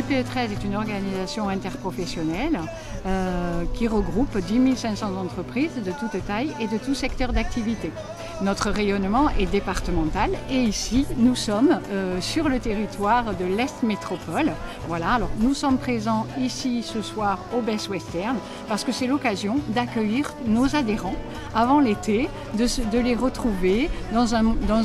l'UPE13 est une organisation interprofessionnelle qui regroupe 10 500 entreprises de toute taille et de tout secteur d'activité. Notre rayonnement est départemental et ici, nous sommes sur le territoire de l'Est Métropole. Voilà, alors nous sommes présents ici ce soir au Best Western parce que c'est l'occasion d'accueillir nos adhérents avant l'été, de les retrouver dans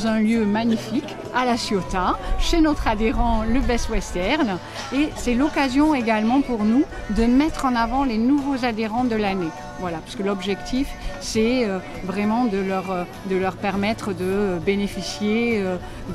un lieu magnifique à La Ciotat, chez notre adhérent le Best Western. Et c'est l'occasion également pour nous de mettre en avant les nouveaux adhérents de l'année. Voilà, parce que l'objectif, c'est vraiment de leur permettre de bénéficier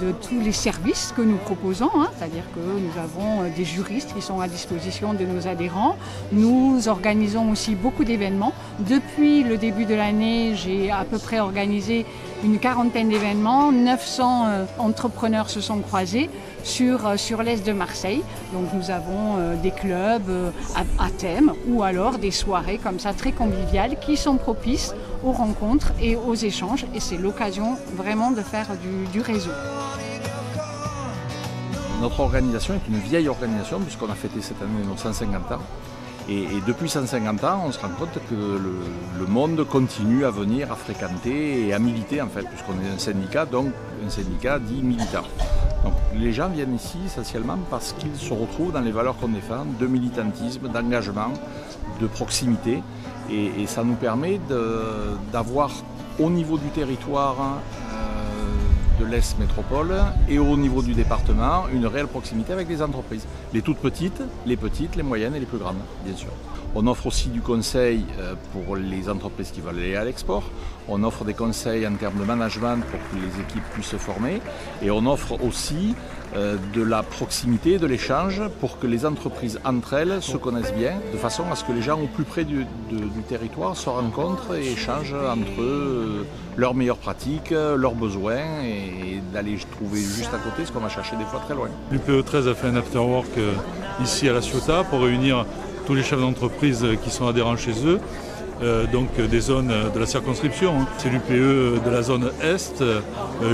de tous les services que nous proposons, hein. C'est-à-dire que nous avons des juristes qui sont à disposition de nos adhérents. Nous organisons aussi beaucoup d'événements. Depuis le début de l'année, j'ai à peu près organisé une quarantaine d'événements. 900 entrepreneurs se sont croisés sur l'est de Marseille. Donc nous avons des clubs à thème ou alors des soirées comme ça très conviviales qui sont propices aux rencontres et aux échanges. Et c'est l'occasion vraiment de faire du réseau. Notre organisation est une vieille organisation puisqu'on a fêté cette année nos 150 ans. Et depuis 150 ans, on se rend compte que le monde continue à venir, à fréquenter et à militer en fait, puisqu'on est un syndicat, donc un syndicat dit militant. Donc les gens viennent ici essentiellement parce qu'ils se retrouvent dans les valeurs qu'on défend, de militantisme, d'engagement, de proximité. Et ça nous permet d'avoir au niveau du territoire de l'Est Métropole et au niveau du département une réelle proximité avec les entreprises. Les toutes petites, les moyennes et les plus grandes, bien sûr. On offre aussi du conseil pour les entreprises qui veulent aller à l'export. On offre des conseils en termes de management pour que les équipes puissent se former. Et on offre aussi de la proximité, de l'échange pour que les entreprises entre elles se connaissent bien, de façon à ce que les gens au plus près du territoire se rencontrent et échangent entre eux leurs meilleures pratiques, leurs besoins et d'aller trouver juste à côté ce qu'on va chercher des fois très loin. L'UPE13 a fait un afterwork ici à La Ciotat pour réunir tous les chefs d'entreprise qui sont adhérents chez eux, donc des zones de la circonscription. C'est l'UPE de la zone Est,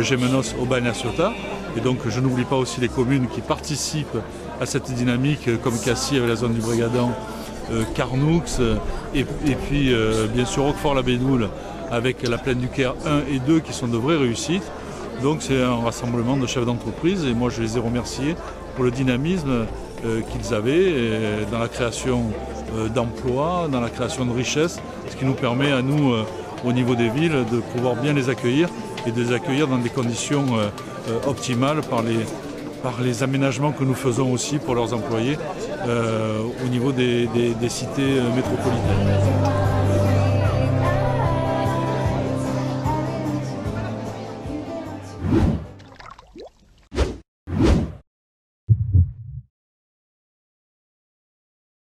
Gémenos, Aubagne, La Ciotat. Et donc je n'oublie pas aussi les communes qui participent à cette dynamique, comme Cassis avec la zone du Brégadan, Carnoux, et puis bien sûr Roquefort-la-Bédoule avec la plaine du Caire 1 et 2 qui sont de vraies réussites. Donc c'est un rassemblement de chefs d'entreprise et moi je les ai remerciés pour le dynamisme qu'ils avaient dans la création d'emplois, dans la création de richesses, ce qui nous permet à nous, au niveau des villes, de pouvoir bien les accueillir et de les accueillir dans des conditions optimales par les aménagements que nous faisons aussi pour leurs employés au niveau des cités métropolitaines.